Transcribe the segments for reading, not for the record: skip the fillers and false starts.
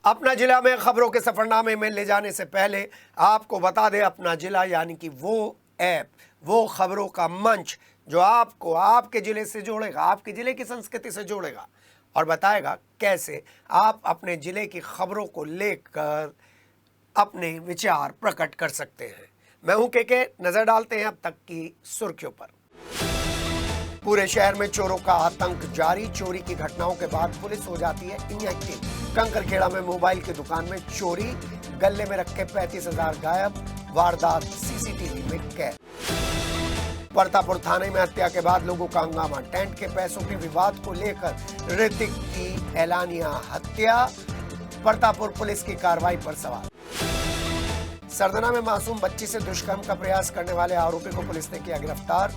अपना जिला में खबरों के सफरनामे में ले जाने से पहले आपको बता दें, अपना जिला यानी कि वो ऐप, वो खबरों का मंच जो आपको आपके जिले से जोड़ेगा, आपके जिले की संस्कृति से जोड़ेगा और बताएगा कैसे आप अपने जिले की खबरों को लेकर अपने विचार प्रकट कर सकते हैं। मैं हूं के नजर डालते हैं अब तक की सुर्खियों पर। पूरे शहर में चोरों का आतंक जारी। चोरी की घटनाओं के बाद पुलिस हो जाती है इनएक्टिव। कंकरखेड़ा में मोबाइल की दुकान में चोरी, गले में रखे 35,000 गायब, वारदात सीसीटीवी में कैद। परतापुर थाने में हत्या के बाद लोगों का हंगामा। टेंट के पैसों के विवाद को लेकर ऋतिक की एलानिया हत्या। परतापुर पुलिस की कार्रवाई पर सवाल। सरदना में मासूम बच्ची से दुष्कर्म का प्रयास करने वाले आरोपी को पुलिस ने किया गिरफ्तार।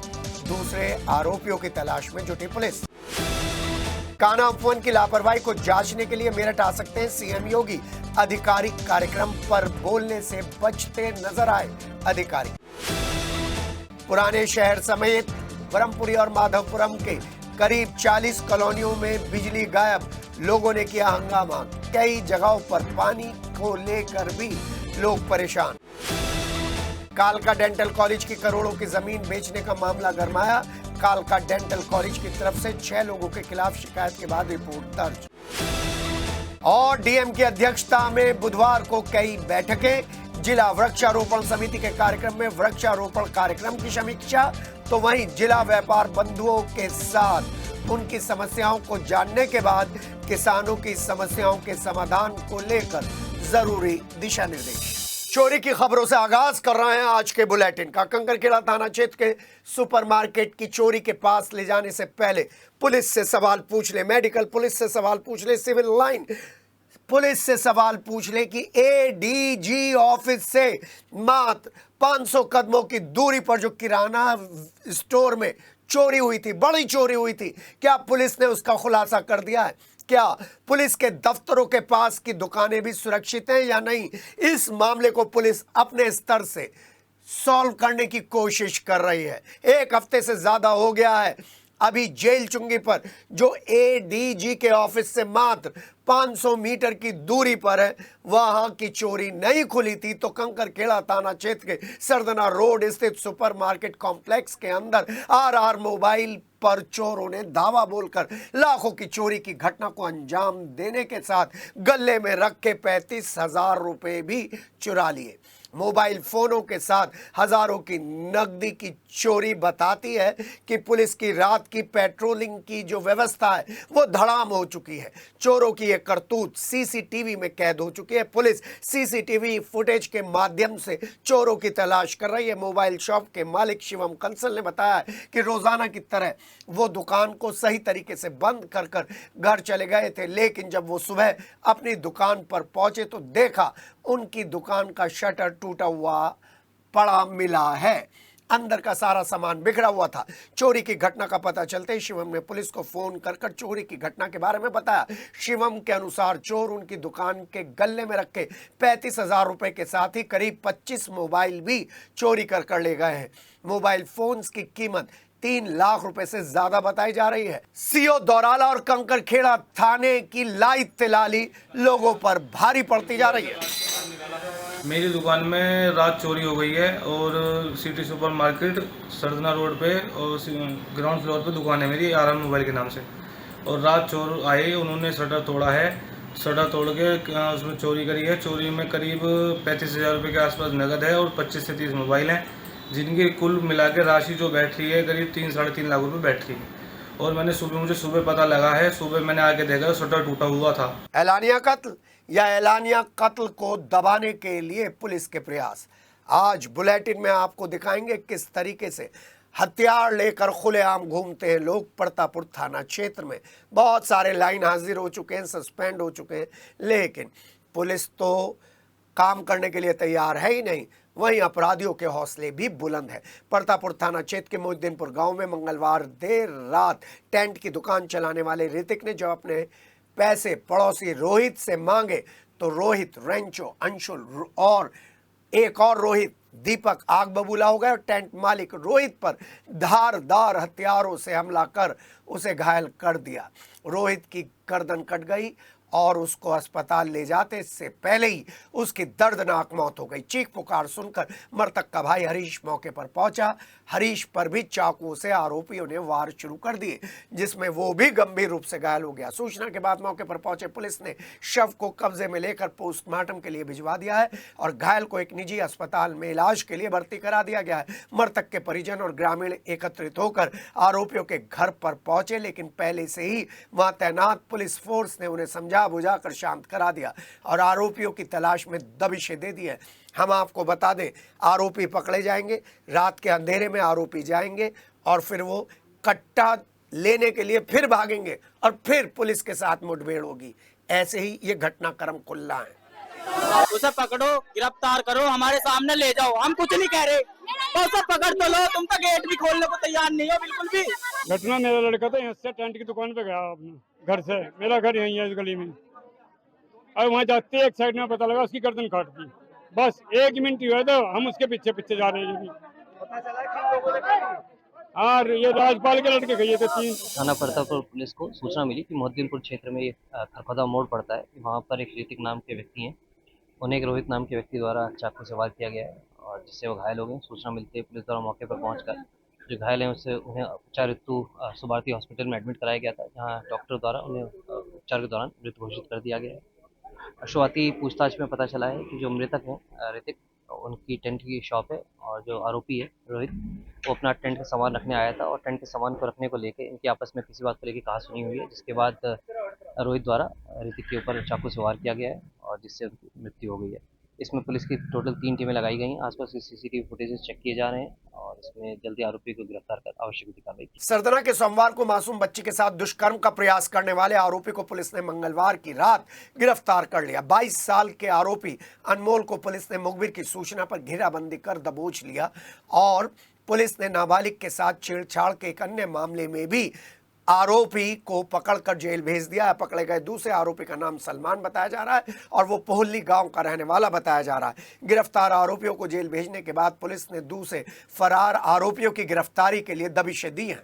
दूसरे आरोपियों की तलाश में जुटी पुलिस। कान्हा उपवन की लापरवाही को जांचने के लिए मेरठ आ सकते हैं सीएम योगी। आधिकारिक कार्यक्रम पर बोलने से बचते नजर आए अधिकारी। पुराने शहर समेत ब्रह्मपुरी और माधवपुरम के करीब 40 कॉलोनियों में बिजली गायब। लोगों ने किया हंगामा। कई जगहों पर पानी को लेकर भी लोग परेशान। कालका डेंटल कॉलेज की करोड़ों की जमीन बेचने का मामला गरमाया। कालका डेंटल कॉलेज की तरफ से 6 लोगों के खिलाफ शिकायत के बाद रिपोर्ट दर्ज। और डीएम की अध्यक्षता में बुधवार को कई बैठकें। जिला वृक्षारोपण समिति के कार्यक्रम में वृक्षारोपण कार्यक्रम की समीक्षा, तो वहीं जिला व्यापार बंधुओं के साथ उनकी समस्याओं को जानने के बाद किसानों की समस्याओं के समाधान को लेकर जरूरी दिशा निर्देश। चोरी की खबरों से आगाज कर रहे हैं आज के बुलेटिन का। कंकरखेड़ा थाना क्षेत्र के सुपरमार्केट की चोरी के पास ले जाने से पहले पुलिस से सवाल पूछ ले, मेडिकल पुलिस से सवाल पूछ ले, सिविल लाइन पुलिस से सवाल पूछ ले कि एडीजी ऑफिस से मात्र 500 कदमों की दूरी पर जो किराना स्टोर में चोरी हुई थी, बड़ी चोरी हुई थी, क्या पुलिस ने उसका खुलासा कर दिया है? क्या पुलिस के दफ्तरों के पास की दुकानें भी सुरक्षित हैं या नहीं? इस मामले को पुलिस अपने स्तर से सॉल्व करने की कोशिश कर रही है। एक हफ्ते से ज्यादा हो गया है। अभी जेल चुंगी पर जो एडीजी के ऑफिस से मात्र 500 मीटर की दूरी पर है, वहां की चोरी नहीं खुली थी, तो कंकरखेड़ा थाना क्षेत्र के सरदना रोड स्थित सुपरमार्केट कॉम्प्लेक्स के अंदर आरआर मोबाइल पर चोरों ने धावा बोलकर लाखों की चोरी की घटना को अंजाम देने के साथ गले में रखे 35,000 रुपए भी चुरा लिए। मोबाइल फोनों के साथ हजारों की नकदी की चोरी बताती है कि पुलिस की रात की पेट्रोलिंग की जो व्यवस्था है वो धड़ाम हो चुकी है। चोरों की यह करतूत सीसीटीवी में कैद हो चुकी है। पुलिस सीसीटीवी फुटेज के माध्यम से चोरों की तलाश कर रही है। मोबाइल शॉप के मालिक शिवम कंसल ने बताया कि रोजाना की तरह वो दुकान को सही तरीके से बंद कर घर चले गए थे, लेकिन जब वो सुबह अपनी दुकान पर पहुंचे तो देखा उनकी दुकान का शटर टूटा हुआ पड़ा मिला है। अंदर का सारा सामान बिखरा हुआ था। चोरी की घटना का पता चलते ही शिवम ने पुलिस को फोन कर चोरी की घटना के बारे में बताया। शिवम के अनुसार चोर उनकी दुकान के गले में रखे 35,000 रुपए के साथ ही करीब 25 मोबाइल भी चोरी कर ले गए हैं। मोबाइल फोन्स की कीमत 3 लाख रुपए से ज्यादा बताई जा रही है। सीओ दौराला और कंकरखेड़ा थाने की लाई तिलाली लोगों पर भारी पड़ती जा रही है। मेरी दुकान में रात चोरी हो गई है और city super market Sardhana road पे और ग्राउंड फ्लोर पे दुकान है मेरी आरआर मोबाइल के नाम से। और रात चोर आए, उन्होंने शटर तोड़ा है। शटर तोड़ के उसमें चोरी करी है। चोरी में करीब 35,000 रुपये के आसपास नकद है और 25 से 30 मोबाइल हैं, जिनकी कुल मिला के राशि जो बैठ रही है करीब 3-3.5 लाख रुपये बैठ रही है। और मुझे सुबह पता लगा है, सुबह मैंने आके देखा शटर टूटा हुआ था। एलानिया कत्ल या एलानिया कत्ल को दबाने के लिए पुलिस के प्रयास। आज बुलेटिन में आपको दिखाएंगे किस तरीके से हथियार लेकर खुलेआम घूमते हैं लोग। परतापुर थाना क्षेत्र में बहुत सारे लाइन हाजिर हो चुके हैं, सस्पेंड हो चुके हैं, लेकिन पुलिस तो काम करने के लिए तैयार है ही नहीं। वहीं अपराधियों के हौसले भी बुलंद है। परतापुर थाना क्षेत्र के मोहिद्दीनपुर गांव में मंगलवार देर रात टेंट की दुकान चलाने वाले ऋतिक ने जब अपने पैसे पड़ोसी रोहित से मांगे तो रोहित, रेंचो, अंशुल और एक और रोहित दीपक आग बबूला हो गए और टेंट मालिक रोहित पर धारदार हथियारों से हमला कर उसे घायल कर दिया। रोहित की गर्दन कट गई और उसको अस्पताल ले जाते से पहले ही उसकी दर्दनाक मौत हो गई। चीख पुकार सुनकर मृतक का भाई हरीश मौके पर पहुंचा। हरीश पर भी चाकुओं से आरोपियों ने वार शुरू कर दिए, जिसमें वो भी गंभीर रूप से घायल हो गया। सूचना के बाद मौके पर पहुंचे पुलिस ने शव को कब्जे में लेकर पोस्टमार्टम के लिए भिजवा दिया है और घायल को एक निजी अस्पताल में इलाज के लिए भर्ती करा दिया गया है। मृतक के परिजन और ग्रामीण एकत्रित होकर आरोपियों के घर पर पहुंचे, लेकिन पहले से ही वहां तैनात पुलिस फोर्स ने उन्हें समझा बुझाकर शांत करा दिया और आरोपियों की तलाश में दबिशें दे दी है। हम आपको बता दें, आरोपी पकड़े जाएंगे, रात के अंधेरे में आरोपी जाएंगे और फिर वो कट्टा लेने के लिए फिर भागेंगे और फिर पुलिस के साथ मुठभेड़ होगी। ऐसे ही ये घटनाक्रम खुल्ला है। उसे पकड़ो, गिरफ्तार करो, हमारे सामने ले जाओ, हम कुछ नहीं कह रहे। उसे पकड़ तो लो, तुम तो गेट भी खोलने को तैयार नहीं हो बिल्कुल भी। घटना मेरा लड़का था यहाँ से टेंट की दुकान पे गया अपने घर से, मेरा घर यहीं है इस गली में, और वहाँ जाते एक साइड में पता लगा उसकी गर्दन काट दी। बस 1 मिनट हुआ था, हम उसके पीछे पीछे जा रहे हैं। और ये राजपाल के लड़के गए थे 3। थाना प्रतापपुर पुलिस को सूचना मिली कि मोहद्दीनपुर क्षेत्र में खरखदा मोड़ पड़ता है, वहाँ पर एक ऋतिक नाम के व्यक्ति हैं, उन्हें एक रोहित नाम के व्यक्ति द्वारा चाकू से वार किया गया है और जिससे वो घायल हो गए। सूचना मिलते ही पुलिस द्वारा मौके पर पहुंचकर जो घायल हैं उन्हें उपचार हेतु सुभारती हॉस्पिटल में एडमिट कराया गया था, जहाँ डॉक्टर द्वारा उन्हें उपचार के दौरान मृत घोषित कर दिया गया है। शुरुआती पूछताछ में पता चला है कि जो मृतक हैं ऋतिक, उनकी टेंट की शॉप है और जो आरोपी है रोहित, वो अपना टेंट का सामान रखने आया था और टेंट के सामान को रखने को लेकर इनकी आपस में किसी बात को लेकर कहासुनी हुई है, जिसके बाद रोहित द्वारा ऋतिक के ऊपर चाकू से वार किया गया है और जिससे उनकी मृत्यु हो गई है। इसमें पुलिस की टोटल 3 टीमें लगाई गई हैं। आसपास की सीसीटीवी फुटेजेस चेक किए जा रहे हैं और इसमें जल्दी आरोपी को गिरफ्तार कर आवश्यक कार्रवाई की। सरदना के सोमवार को मासूम बच्ची के साथ दुष्कर्म का प्रयास करने वाले आरोपी को पुलिस ने मंगलवार की रात गिरफ्तार कर लिया। 22 साल के आरोपी अनमोल को पुलिस ने मुखबिर की सूचना पर घेराबंदी कर दबोच लिया और पुलिस ने नाबालिग के साथ छेड़छाड़ के एक अन्य मामले में भी आरोपी को पकड़कर जेल भेज दिया है। पकड़े गए दूसरे आरोपी का नाम सलमान बताया जा रहा है और वो पोहली गांव का रहने वाला बताया जा रहा है। गिरफ्तार आरोपियों को जेल भेजने के बाद पुलिस ने दूसरे फरार आरोपियों की गिरफ्तारी के लिए दबिशें दी हैं।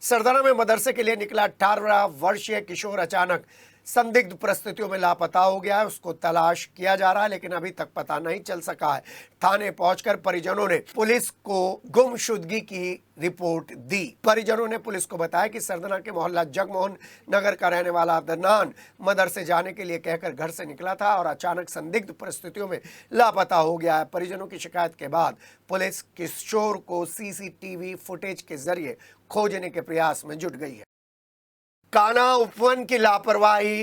सरदाना में मदरसे के लिए निकला 18 वर्षीय किशोर अचानक संदिग्ध परिस्थितियों में लापता हो गया है। उसको तलाश किया जा रहा है, लेकिन अभी तक पता नहीं चल सका है। थाने पहुंचकर परिजनों ने पुलिस को गुमशुदगी की रिपोर्ट दी। परिजनों ने पुलिस को बताया कि सरदना के मोहल्ला जगमोहन नगर का रहने वाला अदनान मदरसे जाने के लिए कहकर घर से निकला था और अचानक संदिग्ध परिस्थितियों में लापता हो गया है। परिजनों की शिकायत के बाद पुलिस किशोर को सीसीटीवी फुटेज के जरिए खोजने के प्रयास में जुट गई है। कान्हा उपवन की लापरवाही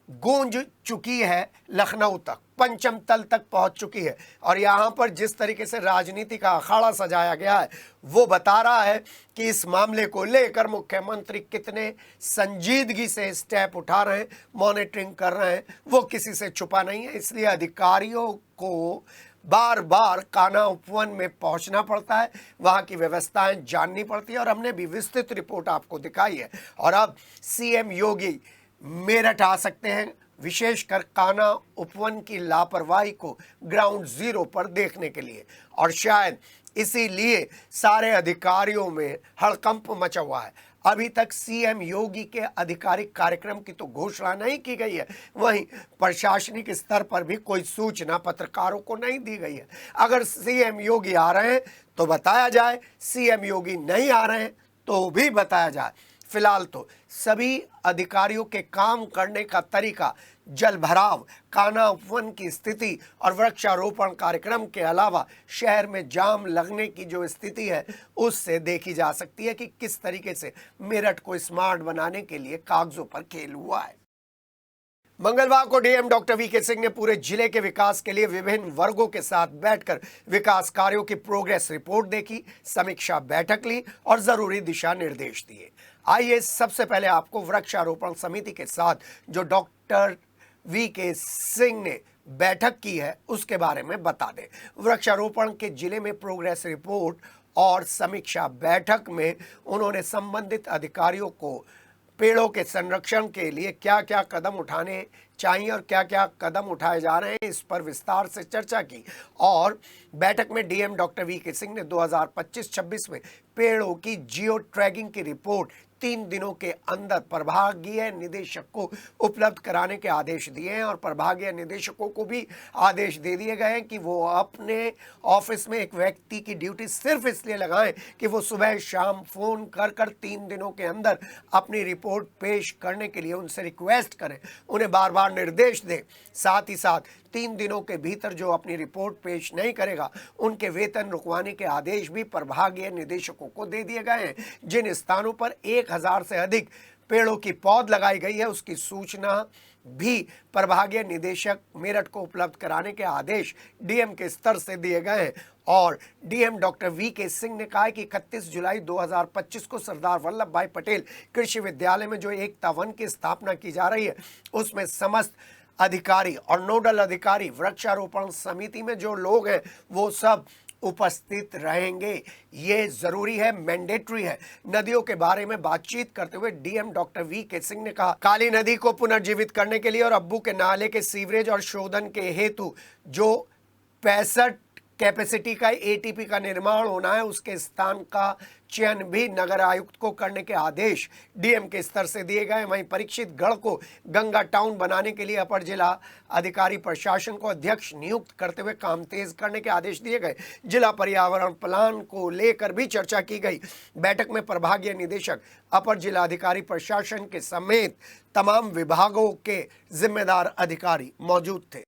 गूंज चुकी है, लखनऊ तक पंचम तल तक पहुंच चुकी है और यहां पर जिस तरीके से राजनीति का अखाड़ा सजाया गया है वो बता रहा है कि इस मामले को लेकर मुख्यमंत्री कितने संजीदगी से स्टेप उठा रहे हैं, मॉनिटरिंग कर रहे हैं। वो किसी से छुपा नहीं है, इसलिए अधिकारियों को बार बार कान्हा उपवन में पहुंचना पड़ता है, वहां की व्यवस्थाएं जाननी पड़ती है और हमने भी विस्तृत रिपोर्ट आपको दिखाई है। और अब सीएम योगी मेरठ आ सकते हैं, विशेषकर कान्हा उपवन की लापरवाही को ग्राउंड जीरो पर देखने के लिए, और शायद इसीलिए सारे अधिकारियों में हड़कंप मचा हुआ है। अभी तक सीएम योगी के आधिकारिक कार्यक्रम की तो घोषणा नहीं की गई है, वहीं प्रशासनिक स्तर पर भी कोई सूचना पत्रकारों को नहीं दी गई है। अगर सीएम योगी आ रहे हैं तो बताया जाए, सीएम योगी नहीं आ रहे हैं तो भी बताया जाए। फिलहाल तो सभी अधिकारियों के काम करने का तरीका, जल भराव, कान्हा उपवन की स्थिति और वृक्षारोपण कार्यक्रम के अलावा शहर में जाम लगने की जो स्थिति है उससे देखी जा सकती है कि किस तरीके से मेरठ को स्मार्ट बनाने के लिए कागजों पर खेल हुआ है। मंगलवार को डीएम डॉक्टर वीके सिंह ने पूरे जिले के विकास के लिए विभिन्न वर्गों के साथ बैठकर विकास कार्यों की प्रोग्रेस रिपोर्ट देखी, समीक्षा बैठक ली और जरूरी दिशा निर्देश दिए। आइए सबसे पहले आपको वृक्षारोपण समिति के साथ जो डॉक्टर वीके सिंह ने बैठक की है उसके बारे में बता दें। वृक्षारोपण के जिले में प्रोग्रेस रिपोर्ट और समीक्षा बैठक में उन्होंने संबंधित अधिकारियों को पेड़ों के संरक्षण के लिए क्या क्या कदम उठाने चाहिए और क्या क्या कदम उठाए जा रहे हैं, इस पर विस्तार से चर्चा की। और बैठक में डीएम डॉक्टर वीके सिंह ने 2025-26 में पेड़ों की जियो ट्रैकिंग की रिपोर्ट 3 दिनों के अंदर प्रभागीय निदेशक को उपलब्ध कराने के आदेश दिए हैं और प्रभागीय निदेशकों को भी आदेश दे दिए गए हैं कि वो अपने ऑफिस में एक व्यक्ति की ड्यूटी सिर्फ इसलिए लगाएं कि वो सुबह शाम फोन कर 3 दिनों के अंदर अपनी रिपोर्ट पेश करने के लिए उनसे रिक्वेस्ट करें, उन्हें बार बार निर्देश दें। साथ ही साथ 3 दिनों के भीतर जो अपनी रिपोर्ट पेश नहीं करेगा उनके वेतन रुकवाने के आदेश भी प्रभागीय निदेशकों को दे दिए गए हैं। जिन स्थानों पर 1000 से अधिक पेड़ों की पौध लगाई गई है उसकी सूचना भी प्रभागीय निदेशक मेरठ को उपलब्ध कराने के आदेश डीएम के स्तर से दिए गए हैं। और डीएम डॉक्टर वी.के. सिंह ने कहा कि 31 जुलाई 2025 को सरदार वल्लभ भाई पटेल कृषि विद्यालय में जो एकता वन की स्थापना की जा रही है उसमें समस्त अधिकारी और नोडल अधिकारी, वृक्षारोपण समिति में जो लोग हैं वो सब उपस्थित रहेंगे। ये जरूरी है, मैंडेटरी है। नदियों के बारे में बातचीत करते हुए डीएम डॉक्टर वी.के. सिंह ने कहा, काली नदी को पुनर्जीवित करने के लिए और अब्बू के नाले के सीवरेज और शोधन के हेतु जो 65 कैपेसिटी का एटीपी का निर्माण होना है उसके स्थान का चयन भी नगर आयुक्त को करने के आदेश डीएम के स्तर से दिए गए। वहीं परीक्षित गढ़ को गंगा टाउन बनाने के लिए अपर जिला अधिकारी प्रशासन को अध्यक्ष नियुक्त करते हुए काम तेज करने के आदेश दिए गए। जिला पर्यावरण प्लान को लेकर भी चर्चा की गई। बैठक में प्रभागीय निदेशक, अपर जिला अधिकारी प्रशासन के समेत तमाम विभागों के जिम्मेदार अधिकारी मौजूद थे।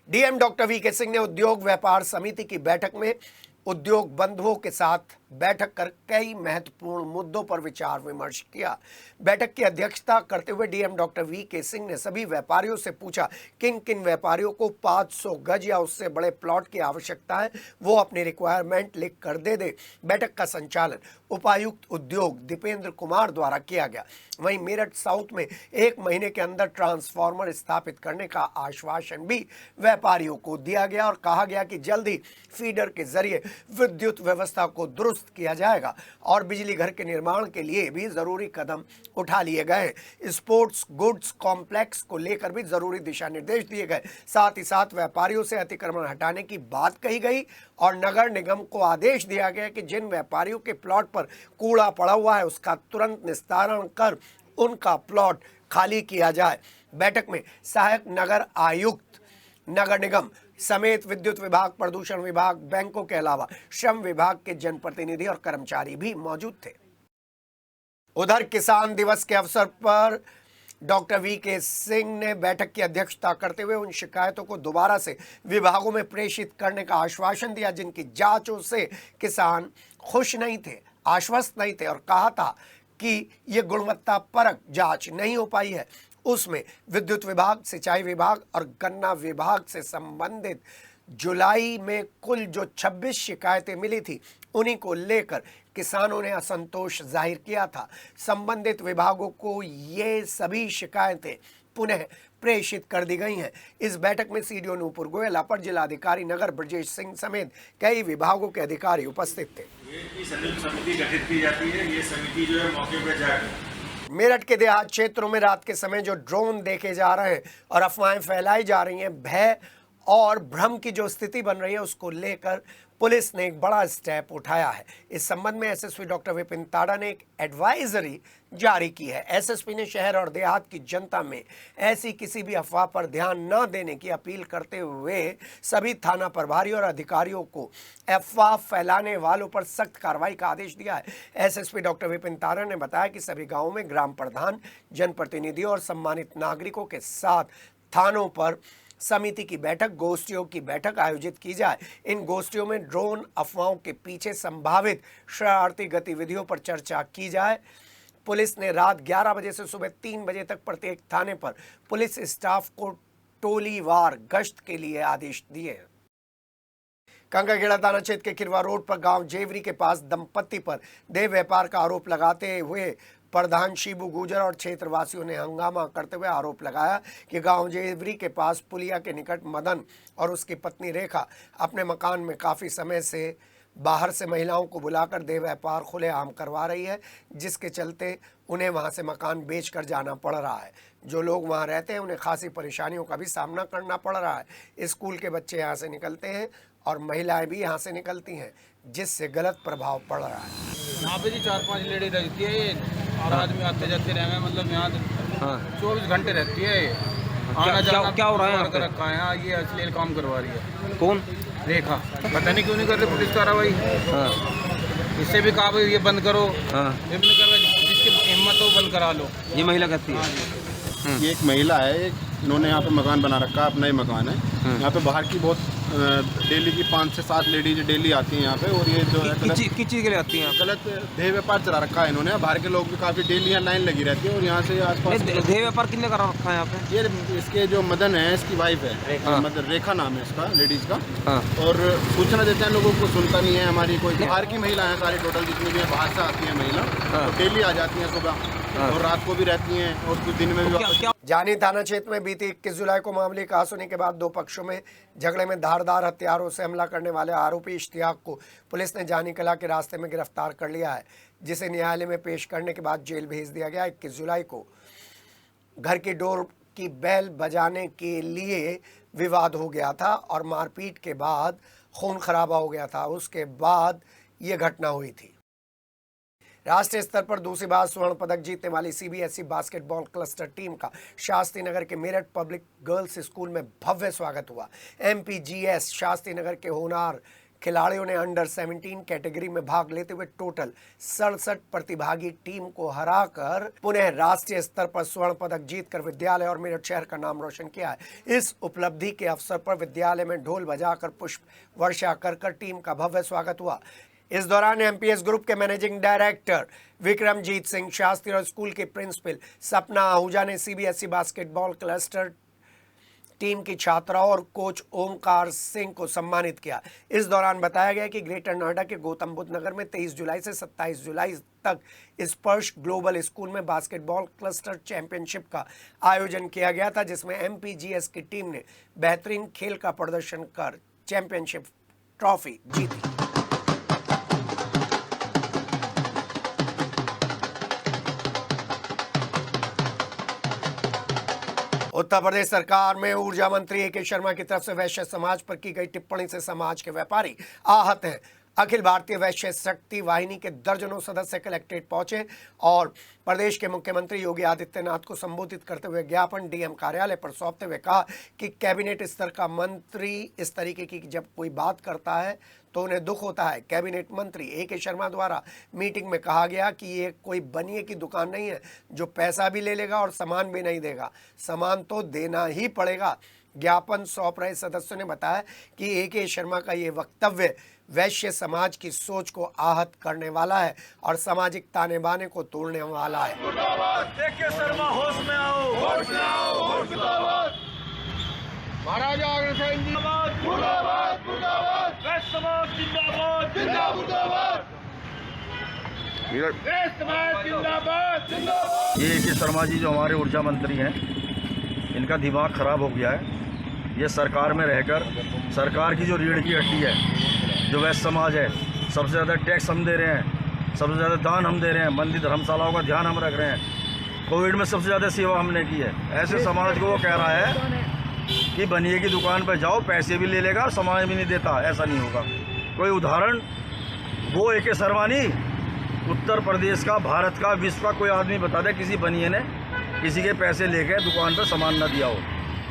DM doctor VK. सिंह ने उद्योग व्यापार समिति की बैठक में उद्योग बंधुओं के साथ बैठक कर कई महत्वपूर्ण मुद्दों पर विचार विमर्श किया। बैठक की अध्यक्षता करते हुए डीएम डॉक्टर वी.के. सिंह ने सभी व्यापारियों से पूछा किन किन व्यापारियों को 500 गज या उससे बड़े प्लॉट की आवश्यकता है, वो अपनी रिक्वायरमेंट लिख कर दे दे। बैठक का संचालन उपायुक्त उद्योग दीपेंद्र कुमार द्वारा किया गया। वहीं मेरठ साउथ में 1 महीने के अंदर ट्रांसफार्मर स्थापित करने का आश्वासन भी व्यापारियों को दिया गया और कहा गया कि जल्दी फीडर के जरिए विद्युत व्यवस्था को दुरुस्त किया जाएगा और बिजली घर के निर्माण के लिए भी जरूरी कदम उठा लिए गए। स्पोर्ट्स गुड्स कॉम्प्लेक्स को लेकर भी जरूरी दिशा निर्देश दिए गए। साथ ही साथ व्यापारियों से अतिक्रमण हटाने की बात कही गई और नगर निगम को आदेश दिया गया कि जिन व्यापारियों के प्लॉट पर कूड़ा पड़ा हुआ है उसका तुरंत निस्तारण कर उनका प्लॉट खाली किया जाए। बैठक में सहायक नगर आयुक्त, नगर निगम समेत विद्युत विभाग, प्रदूषण विभाग, बैंकों के अलावा श्रम विभाग के जनप्रतिनिधि और कर्मचारी भी मौजूद थे। उधर किसान दिवस के अवसर पर डॉक्टर वी.के. सिंह ने बैठक की अध्यक्षता करते हुए उन शिकायतों को दोबारा से विभागों में प्रेषित करने का आश्वासन दिया जिनकी जांचों से किसान खुश नहीं थे, आश्वस्त नहीं थे और कहा था कि ये गुणवत्ता परक जांच नहीं हो पाई है। उसमें विद्युत विभाग, सिंचाई विभाग और गन्ना विभाग से संबंधित जुलाई में कुल जो 26 शिकायतें मिली थी उन्हीं को लेकर किसानों ने असंतोष जाहिर किया था। संबंधित विभागों को ये सभी शिकायतें पुनः प्रेषित कर दी गई हैं। इस बैठक में सीडीओ नूपुर गोयल, अपर जिलाधिकारी नगर ब्रजेश सिंह समेत कई विभागों के अधिकारी उपस्थित थे। ये संयुक्त समिति गठित की जाती है। ये समिति जो है मौके पर जाकर मेरठ के देहात क्षेत्रों में रात के समय जो ड्रोन देखे जा रहे हैं और अफवाहें फैलाई जा रही हैं, भय और भ्रम की जो स्थिति बन रही है उसको लेकर पुलिस ने एक बड़ा स्टेप उठाया है। इस संबंध में एसएसपी डॉक्टर विपिन ताड़ा ने एक एडवाइजरी जारी की है। एसएसपी ने शहर और देहात की जनता में ऐसी किसी भी अफवाह पर ध्यान न देने की अपील करते हुए सभी थाना प्रभारी और अधिकारियों को अफवाह फैलाने वालों पर सख्त कार्रवाई का आदेश दिया है। एसएसपी डॉक्टर विपिन ताड़ा ने बताया कि सभी गाँवों में ग्राम प्रधान, जनप्रतिनिधियों और सम्मानित नागरिकों के साथ थानों पर समिति की बैठक, गोष्ठियों की बैठक आयोजित की जाए। इन गोष्ठियों में ड्रोन अफवाहों के पीछे संभावित शरारती गतिविधियों पर चर्चा की जाए। पुलिस ने रात 11 बजे से सुबह 3 बजे तक प्रत्येक थाने पर पुलिस स्टाफ को टोलीवार गश्त के लिए आदेश दिए हैं। कंकाखेड़ा थाना क्षेत्र के खिरवा रोड पर गांव जेवरी के पास दंपत्ति पर देह व्यापार का आरोप लगाते हुए प्रधान शिबू गुजर और क्षेत्रवासियों ने हंगामा करते हुए आरोप लगाया कि गांव जेवरी के पास पुलिया के निकट मदन और उसकी पत्नी रेखा अपने मकान में काफ़ी समय से बाहर से महिलाओं को बुलाकर देह व्यापार खुलेआम करवा रही है, जिसके चलते उन्हें वहां से मकान बेचकर जाना पड़ रहा है। जो लोग वहां रहते हैं उन्हें खासी परेशानियों का भी सामना करना पड़ रहा है। स्कूल के बच्चे यहां से निकलते हैं और महिलाएं भी यहाँ से निकलती हैं, जिससे गलत प्रभाव पड़ रहा है। यहाँ पे जी 4-5 लेडी रहती है ये, और आदमी आते जाते रहेंगे, मतलब यहाँ 24 घंटे रहती है ये। आना जाना क्या हो रहा है यहाँ पे? रखा है यहाँ, ये अश्लील काम करवा रही है। कौन? रेखा। पता नहीं क्यों नहीं कर रही पुलिस कार्रवाई। इससे भी कहा भाई ये बंद करो। ये भी नहीं कर रहा, जिसकी हिम्मत हो बंद करा लो। ये महिला कहती है। ये एक महिला है, इन्होंने यहाँ पे मकान बना रखा है, अपना ही मकान है। यहाँ पे बाहर की बहुत डेली की 5 से 7 लेडीज डेली आती हैं यहाँ पे, और ये जो है किस चीज़ के लिए आती हैं? गलत देह व्यापार चला रखा है इन्होंने। बाहर के लोग भी काफ़ी डेली यहाँ लाइन लगी रहती है, और यहाँ से आसपास देह व्यापार किसने करा रखा है यहाँ पे? ये इसके जो मदन है, इसकी वाइफ है, मदन रेखा नाम है इसका, लेडीज़ का। और सूचना देते हैं लोगों को, सुनता नहीं है हमारी कोई। बाहर की महिला है सारी, टोटल जितनी भी बाहर से आती है महिला, डेली आ जाती हैं सुबह और रात को भी रहती हैं, और कुछ दिन में भी। जानी थाना क्षेत्र में बीती 21 जुलाई को मामले की सुनी के बाद दो पक्षों में झगड़े में धारदार हथियारों से हमला करने वाले आरोपी इश्तियाक को पुलिस ने जानी कला के रास्ते में गिरफ्तार कर लिया है, जिसे न्यायालय में पेश करने के बाद जेल भेज दिया गया। 21 जुलाई को घर की डोर की बेल बजाने के लिए विवाद हो गया था और मारपीट के बाद खून खराबा हो गया था। उसके बाद ये घटना हुई थी। राष्ट्रीय स्तर पर दूसरी बार स्वर्ण पदक जीतने वाली सीबीएसई बास्केटबॉल क्लस्टर टीम का शास्त्री नगर के मेरठ पब्लिक गर्ल्स स्कूल में भव्य स्वागत हुआ। एमपीजीएस शास्त्री नगर के होनहार खिलाड़ियों ने अंडर 17 कैटेगरी में भाग लेते हुए टोटल 67 प्रतिभागी टीम को हराकर पुनः राष्ट्रीय स्तर पर स्वर्ण पदक जीतकर विद्यालय और मेरठ शहर का नाम रोशन किया है। इस उपलब्धि के अवसर पर विद्यालय में ढोल बजाकर पुष्प वर्षा कर टीम का भव्य स्वागत हुआ। इस दौरान एमपीएस ग्रुप के मैनेजिंग डायरेक्टर विक्रमजीत सिंह शास्त्री और स्कूल के प्रिंसिपल सपना आहूजा ने सीबीएसई बास्केटबॉल क्लस्टर टीम की छात्राओं और कोच ओमकार सिंह को सम्मानित किया। इस दौरान बताया गया कि ग्रेटर नोएडा के गौतम बुद्ध नगर में 23 जुलाई से 27 जुलाई तक स्पर्श ग्लोबल स्कूल में बास्केटबॉल क्लस्टर चैंपियनशिप का आयोजन किया गया था, जिसमें एमपीजीएस की टीम ने बेहतरीन खेल का प्रदर्शन कर चैंपियनशिप ट्रॉफी जीती। उत्तर प्रदेश सरकार में ऊर्जा मंत्री ए के शर्मा की तरफ से वैश्य समाज पर की गई टिप्पणी से समाज के व्यापारी आहत हैं। अखिल भारतीय वैश्य शक्ति वाहिनी के दर्जनों सदस्य कलेक्ट्रेट पहुंचे और प्रदेश के मुख्यमंत्री योगी आदित्यनाथ को संबोधित करते हुए ज्ञापन डीएम कार्यालय पर सौंपते हुए कहा कि कैबिनेट स्तर का मंत्री इस तरीके की जब कोई बात करता है तो उन्हें दुख होता है। कैबिनेट मंत्री ए के शर्मा द्वारा मीटिंग में कहा गया कि ये कोई बनिए की दुकान नहीं है जो पैसा भी ले लेगा और सामान भी नहीं देगा, सामान तो देना ही पड़ेगा। ज्ञापन सौंप रहे सदस्यों ने बताया कि ए के शर्मा का ये वक्तव्य वैश्य समाज की सोच को आहत करने वाला है और सामाजिक ताने बाने को तोड़ने वाला है। ए के शर्मा होश में आओ, होश में आओ, होश में आओ। महाराजा अग्रसेन जिंदाबाद, मुर्दाबाद, मुर्दाबाद। वैश्य समाज जिंदाबाद, जिंदाबाद। वैश्य समाज जिंदाबाद, जिंदाबाद। ये के शर्मा जी जो हमारे ऊर्जा मंत्री हैं, इनका दिमाग खराब हो गया है। ये सरकार में रहकर सरकार की जो रीढ़ की हड्डी है, जो वैश्य समाज है, सबसे ज़्यादा टैक्स हम दे रहे हैं, सबसे ज़्यादा दान हम दे रहे हैं, मंदिर धर्मशालाओं का ध्यान हम रख रहे हैं, कोविड में सबसे ज़्यादा सेवा हमने की है। ऐसे समाज को वो कह रहा है कि बनिए की दुकान पर जाओ, पैसे भी ले लेगा, सामान भी नहीं देता। ऐसा नहीं होगा। कोई उदाहरण वो ए के शर्मा नहीं, उत्तर प्रदेश का, भारत का, विश्व का कोई आदमी बता दे किसी बनिए ने किसी के पैसे लेके दुकान पर सामान न दिया हो।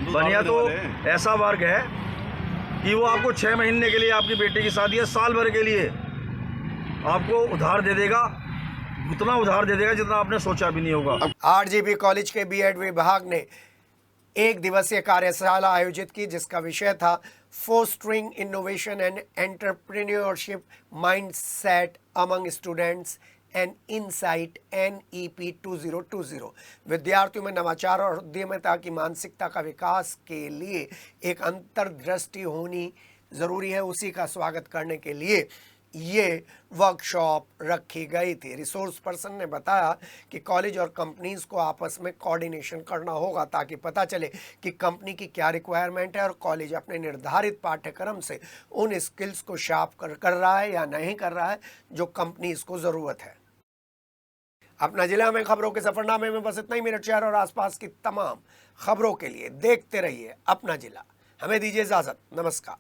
बनिया तो ऐसा वर्ग है कि वो आपको 6 महीने के लिए, आपकी बेटे की शादी है, साल भर के लिए आपको उधार दे देगा, उतना उधार दे देगा जितना आपने सोचा भी नहीं होगा। आरजीबी कॉलेज के बीएड विभाग ने एक दिवसीय कार्यशाला आयोजित की, जिसका विषय था fostering innovation and entrepreneurship mindset among students and insight NEP 2020। विद्यार्थियों में नवाचार और उद्यमिता की मानसिकता का विकास के लिए एक अंतर्दृष्टि होनी ज़रूरी है। उसी का स्वागत करने के लिए ये वर्कशॉप रखी गई थी। रिसोर्स पर्सन ने बताया कि कॉलेज और कंपनीज को आपस में कोऑर्डिनेशन करना होगा ताकि पता चले कि कंपनी की क्या रिक्वायरमेंट है और कॉलेज अपने निर्धारित पाठ्यक्रम से उन स्किल्स को शार्प कर रहा है या नहीं कर रहा है जो कंपनीज को ज़रूरत है। अपना जिला में खबरों के सफरनामे में बस इतना ही। मेरठ शहर और आसपास की तमाम खबरों के लिए देखते रहिए अपना जिला। हमें दीजिए इजाज़त। नमस्कार।